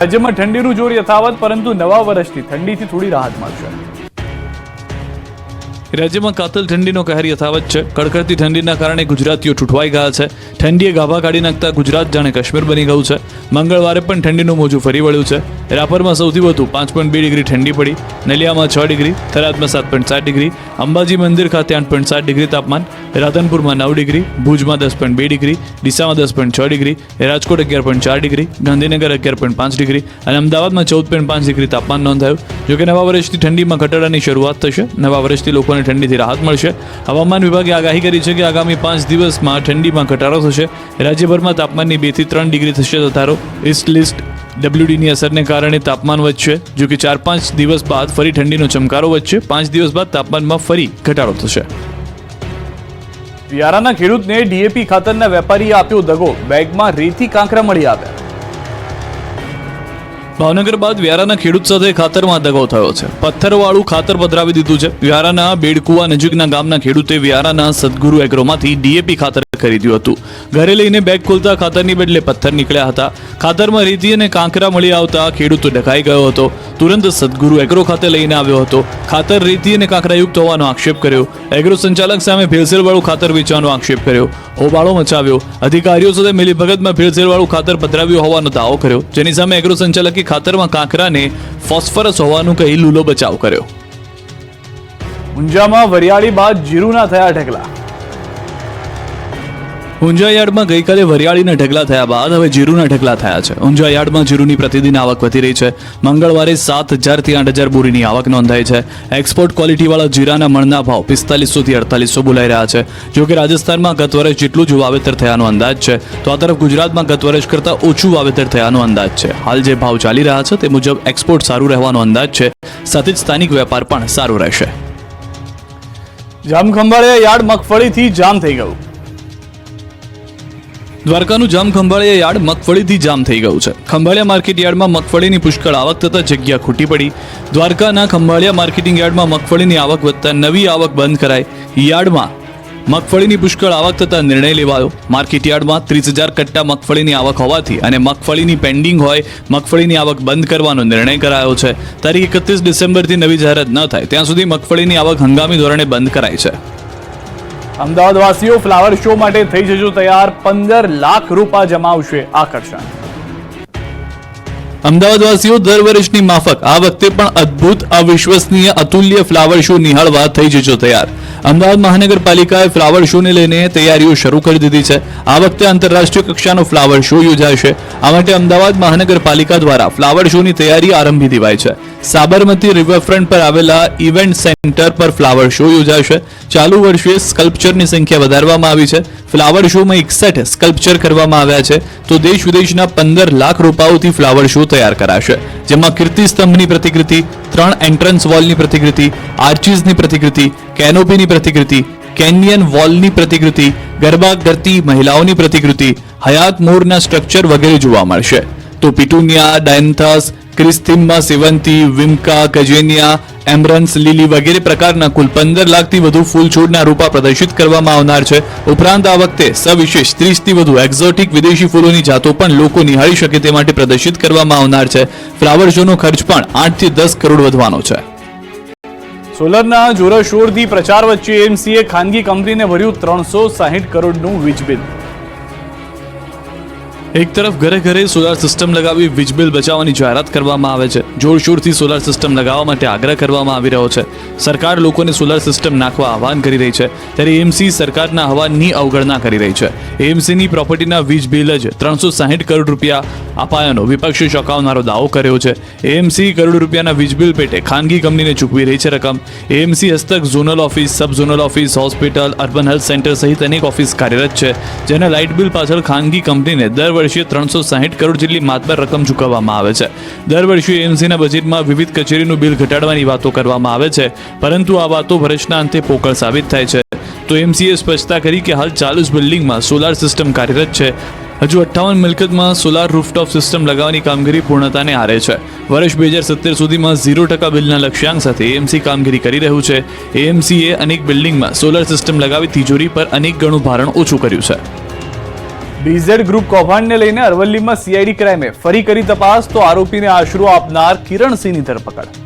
રાજ્યમાં ઠંડીનું જોર યથાવત, પરંતુ નવા વર્ષથી ઠંડીથી થોડી રાહત મળશે. રાજ્યમાં કાતલ ઠંડીનો કહેર યથાવત છે. કડકડતી ઠંડીના કારણે ગુજરાતીઓ ઠૂંઠવાઈ ગયા છે. ઠંડીએ ગાભા કાઢી નાખતા ગુજરાત જાણે કાશ્મીર બની ગયું છે. મંગળવારે પણ ઠંડીનું મોજું ફરી વળ્યું છે. રાપરમાં સૌથી વધુ 5.2 ડિગ્રી ઠંડી પડી, નલિયામાં 6 ડિગ્રી, થરાદમાં 7.7 ડિગ્રી, અંબાજી મંદિર ખાતે 8.7 ડિગ્રી તાપમાન, રાધનપુરમાં 9 ડિગ્રી, ભુજમાં 10.2 ડિગ્રી, ડીસામાં 10.6 degree, Rajkot 11.4 degree, Gandhinagar 11.5 degree અને અમદાવાદમાં 14.5 ડિગ્રી તાપમાન નોંધાયું. જોકે નવા વર્ષથી ઠંડીમાં ઘટાડાની શરૂઆત થશે. નવા વર્ષથી લોકોને ઠંડીથી રાહત મળશે. હવામાન વિભાગે આગાહી કરી છે કે આગામી 5 દિવસમાં ઠંડીમાં ઘટાડો થશે. રાજ્યભરમાં તાપમાનની 2 થી 3 ડિગ્રી થશે વધારો. ઈસ્ટ લિસ્ટ WDની અસરને કારણે તાપમાન વધશે. જો કે 4-5 દિવસ બાદ ફરી ઠંડીનો ચમકારો વધશે. 5 દિવસ બાદ તાપમાનમાં ફરી ઘટાડો થશે. વ્યારાના ખેડૂતને DAP ખાતરના વેપારીએ આપ્યો દગો, બેગમાં રેતી કાંકરા મળી આવ્યા. ભાવનગર બાદ વ્યારાના ખેડૂત સાથે ખાતરમાં દગો થયો છે. પથ્થરવાળું ખાતર પધરાવી દીધું છે. વ્યારાના બેડકુવા નજીકના ગામના ખેડૂતે વ્યારાના સદગુરુ એગ્રોમાંથી DAP ખાતર ખરીદ્યું હતું. ઘરે લઈને બેગ ખોલતા ખાતરની બદલે પથ્થર નીકળ્યા હતા. ખાતરમાં રેતી અને કાંકરા મળી આવતા ખેડૂત ડઘાઈ ગયો હતો. તુરંત સદગુરુ એગ્રો ખાતે લઈને આવ્યો હતો. ખાતર રેતી અને કાંકરાયુક્ત હોવાનો આક્ષેપ કર્યો. એગ્રો સંચાલક સામે ભેળસેળવાળું ખાતર વેચવાનો આક્ષેપ કર્યો. હોબાળો મચાવ્યો. અધિકારીઓ સાથે મિલીભગતમાં ભેળસેળવાળું ખાતર પધરાવ્યું હોવાનો દાવો કર્યો, જેની સામે એગ્રો સંચાલકે ખાતરમાં કાંકરાને ફોસ્ફરસ હોવાનું કહી લૂલો બચાવ કર્યો. ઊંઝામાં વરિયાળી બાદ જીરુના થયા ઢગલા. ઊંઝા યાર્ડમાં ગઈકાલે વરિયાળીના ઢગલા થયા બાદ હવે જીરુના ઢગલા થયા છે. ઊંઝા યાર્ડમાં જીરુની પ્રતિદિન આવક વધી રહી છે. મંગળવારે 7,000 થી 8,000 બોરીની આવક નોંધાઈ છે. એક્સપોર્ટ ક્વોલિટીવાળા જીરાના મણના ભાવ 4500 થી 4800 બોલાઈ રહ્યા છે. જોકે રાજસ્થાનમાં ગત વર્ષ જેટલું જ વાવેતર થયાનો અંદાજ છે, તો આ તરફ ગુજરાતમાં ગત વર્ષ કરતાં ઓછું વાવેતર થયાનો અંદાજ છે. હાલ જે ભાવ ચાલી રહ્યા છે તે મુજબ એક્સપોર્ટ સારું રહેવાનો અંદાજ છે. સાથે જ સ્થાનિક વેપાર પણ સારો રહેશે. જામખંભાળિયા યાર્ડ મગફળીથી જામ થઈ ગયું. દ્વારકાનું જામખંભાળિયા યાર્ડ મગફળીથી જામ થઈ ગયું છે. ખંભાળિયા માર્કેટ યાર્ડમાં મગફળીની પુષ્કળ આવક થતાં જગ્યા ખૂટી પડી. દ્વારકાના ખંભાળિયા માર્કેટિંગ યાર્ડમાં મગફળીની આવક વધતા નવી આવક બંધ કરાઈ. યાર્ડમાં મગફળીની પુષ્કળ આવક થતાં નિર્ણય લેવાયો. માર્કેટ યાર્ડમાં 30,000 કટ્ટા મગફળીની આવક હોવાથી અને મગફળીની પેન્ડિંગ હોય મગફળીની આવક બંધ કરવાનો નિર્ણય કરાયો છે. તારીખ 31 ડિસેમ્બરથી નવી જાહેરાત ન થાય ત્યાં સુધી મગફળીની આવક હંગામી ધોરણે બંધ કરાઈ છે. અમદાવાદવાસીઓ ફ્લાવર શો માટે થઈ જજો તૈયાર, 15 લાખ રૂપિયા જમાવશે આકર્ષણ. અમદાવાદવાસીઓ દર વર્ષની માફક આ વખતે પણ અદ્ભુત, અવિશ્વસનીય, અતુલ્ય ફ્લાવર શો નિહાળવા થઈ જજો તૈયાર. અમદાવાદ મહાનગરપાલિકાએ ફ્લાવર શોને લઈને તૈયારીઓ શરૂ કરી દીધી છે. આ વખતે આંતરરાષ્ટ્રીય કક્ષાનો ફ્લાવર શો યોજાશે. આ માટે અમદાવાદ મહાનગરપાલિકા દ્વારા ફ્લાવર શોની તૈયારી આરંભી દેવાઈ છે. સાબરમતી રિવરફ્રન્ટ પર આવેલા ઇવેન્ટ સેન્ટર પર ફ્લાવર શો યોજાશે. ચાલુ વર્ષે સ્કલ્પચરની સંખ્યા વધારવામાં આવી છે. ફ્લાવર શોમાં 61 સ્કલ્પચર કરવામાં આવ્યા છે, તો દેશ વિદેશના 15 લાખ રૂપિયાઓથી ફ્લાવર શો તૈયાર કરાશે. જેમાં કીર્તિ સ્તંભની પ્રતિકૃતિ, 3 એન્ટ્રન્સ વોલની પ્રતિકૃતિ, આર્ચીસની પ્રતિકૃતિ, કેનોપીની પ્રતિકૃતિ, કેનિયન વોલની પ્રતિકૃતિ, ગરબા કરતી મહિલાઓની પ્રતિકૃતિ, હયાત મોરના સ્ટ્રક્ચર વગેરે જોવા મળશે. તો પિટુનિયા, ડાયન્થસ, ક્રિસ્થિમ્બા, સેવંતી, વિમકા, કજેનિયા, એમરન્સ, લીલી વગેરે પ્રકારના કુલ 15 લાખથી વધુ ફૂલ છોડના રૂપા પ્રદર્શિત કરવામાં આવનાર છે. ઉપરાંત આ વખતે સવિશેષ 30 થી વધુ એક્ઝોટિક વિદેશી ફૂલોની જાતો પણ લોકો નિહાળી શકે તે માટે પ્રદર્શિત કરવામાં આવનાર છે. ફ્લાવર શોનો ખર્ચ પણ 8 થી 10 કરોડ વધવાનો છે. સોલરના જોરશોરથી પ્રચાર વચ્ચે એમસીએ ખાનગી કંપનીને ભર્યું 360 કરોડનું વીજ બિલ. એક તરફ ઘરે ઘરે સોલાર સિસ્ટમ લગાવી વીજ બિલ બચાવવાની જાહેરાત કરવામાં આવે છે. જોરશોરથી સોલાર સિસ્ટમ લગાવવા માટે આગ્રહ કરવામાં આવી રહ્યો છે. સરકાર લોકોને સોલાર સિસ્ટમ નાખવા આહવાન કરી રહી છે, ત્યારે એએમસી સરકારના આહવાનની અવગણના કરી રહી છે. એએમસીની પ્રોપર્ટીના વીજ બિલ જ 360 કરોડ રૂપિયા અપાયાનો વિપક્ષે ચોંકાવનારો દાવો કર્યો છે. એએમસી કરોડ રૂપિયાના વીજ બિલ પેટે ખાનગી કંપનીને ચૂકવી રહી છે રકમ. એએમસી હસ્તક zonal office, sub zonal office, hospital, urban health centre સહિત અનેક ઓફિસ કાર્યરત છે, જેના લાઇટ બિલ પાછળ ખાનગી કંપનીને દર વર્ષે 360 કરોડ જેટલી માતબર રકમ ચૂકવવામાં આવે છે. દર વર્ષે એએમસીના બજેટમાં વિવિધ કચેરીનું બિલ ઘટાડવાની વાતો કરવામાં આવે છે, પરંતુ આ વાતો વર્ષના અંતે પોકળ સાબિત થાય છે. તો એએમસીએ સ્પષ્ટતા કરી કે હાલ 40 બિલ્ડિંગમાં સોલાર સિસ્ટમ કાર્યરત છે. હજુ 58 મિલકતમાં સોલાર રૂફટોપ સિસ્ટમ લગાવવાની કામગીરી પૂર્ણતાને આરે છે. વર્ષ 2070 સુધીમાં 0% બિલના લક્ષ્યાંક સાથે એએમસી કામગીરી કરી રહ્યું છે. એએમસીએ અનેક બિલ્ડિંગમાં સોલાર સિસ્ટમ લગાવી તિજોરી પર અનેક ગણું ભારણ ઓછું કર્યું છે. બીઝેડ ગ્રુપ કૌભાંડને લઈને અરવલ્લીમાં સીઆઈડી ક્રાઇમે ફરી કરી તપાસ, તો આરોપીને આશરો આપનાર કિરણસિંહની ધરપકડ.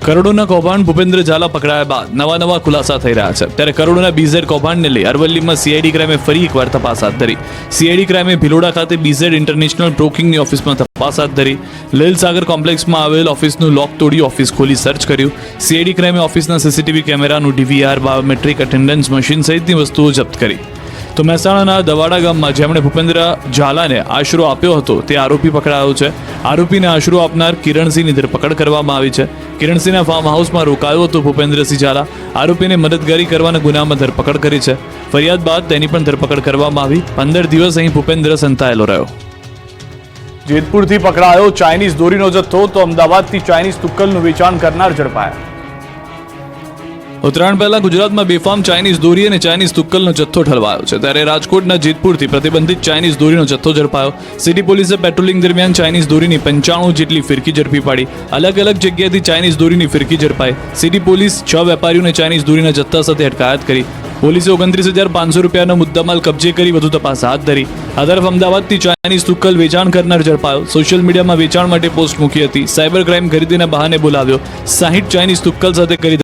કરોડોના કૌભાંડ ભૂપેન્દ્ર ઝાલા પકડાયા બાદ નવા ખુલાસા થઈ રહ્યા છે. ત્યારે કરોડોના બીઝેડ કૌભાંડને લઈ અરવલ્લીમાં સીઆઈડી ક્રાઇમે ફરી એકવાર તપાસ હાથ ધરી. સીઆઈડી ક્રાઇમે ભિલોડા ખાતે બીઝેડ ઇન્ટરનેશનલ બ્રોકિંગની ઓફિસમાં તપાસ હાથ ધરી. લીલ સાગર કોમ્પ્લેક્સમાં આવેલ ઓફિસનું લોક તોડી ઓફિસ ખોલી સર્ચ કર્યું. સીઆઈડી ક્રાઇમે ઓફિસના સીસીટીવી કેમેરાનું ડીવીઆર, બાયોમેટ્રિક અટેન્ડન્સ મશીન સહિતની વસ્તુઓ જપ્ત કરી. તો મહેસાણાના દવાડા ગામમાં જેમણે ભૂપેન્દ્ર ઝાલાને આશરો આપ્યો હતો તે આરોપી પકડાયો છે. આરોપીને આશરો આપનાર કિરણસિંહની ધરપકડ કરવામાં આવી છે. કિરણસિંહના ફાર્મ હાઉસમાં રોકાયો હતો ભૂપેન્દ્રસિંહ ઝાલા. આરોપીને મદદગારી કરવાના ગુનામાં ધરપકડ કરી છે. ફરિયાદ બાદ તેની પણ ધરપકડ કરવામાં આવી. 15 દિવસ અહીં ભૂપેન્દ્ર સંતાયેલો રહ્યો. જેતપુરથી પકડાયો ચાઇનીઝ દોરીનો જથ્થો, તો અમદાવાદથી ચાઇનીઝ તુક્કલનું વેચાણ કરનાર ઝડપાયા. ઉત્તરાયણ પહેલા ગુજરાતમાં બેફામ ચાઇનીઝ દોરી અને ચાઇનીઝ તુક્કલનો જથ્થો ઠલવાયો છે. ત્યારે રાજકોટના જેતપુરથી પ્રતિબંધિત ચાઇનીઝ દોરીનો જથ્થો ઝડપાયો. સિટી પોલીસે પેટ્રોલિંગ દરમિયાન ચાઇનીઝ દોરીની 95 જેટલી ફિરકી ઝડપી પાડી. અલગ અલગ જગ્યાએથી ચાઇનીઝ દોરીની ફિરકી ઝડપાઈ. સિટી પોલીસ 6 વેપારીઓને ચાઇનીઝ દોરીના જથ્થા સાથે અટકાયત કરી. પોલીસે 29,500 રૂપિયાનો મુદ્દામાલ કબજે કરી વધુ તપાસ હાથ ધરી. આ તરફ અમદાવાદથી ચાઇનીઝ તુક્કલ વેચાણ કરનાર ઝડપાયો. સોશિયલ મીડિયામાં વેચાણ માટે પોસ્ટ મૂકી હતી. સાયબર ક્રાઇમ ખરીદીના બહાને બોલાવ્યો. 60 ચાઇનીઝ તુક્કલ સાથે કરી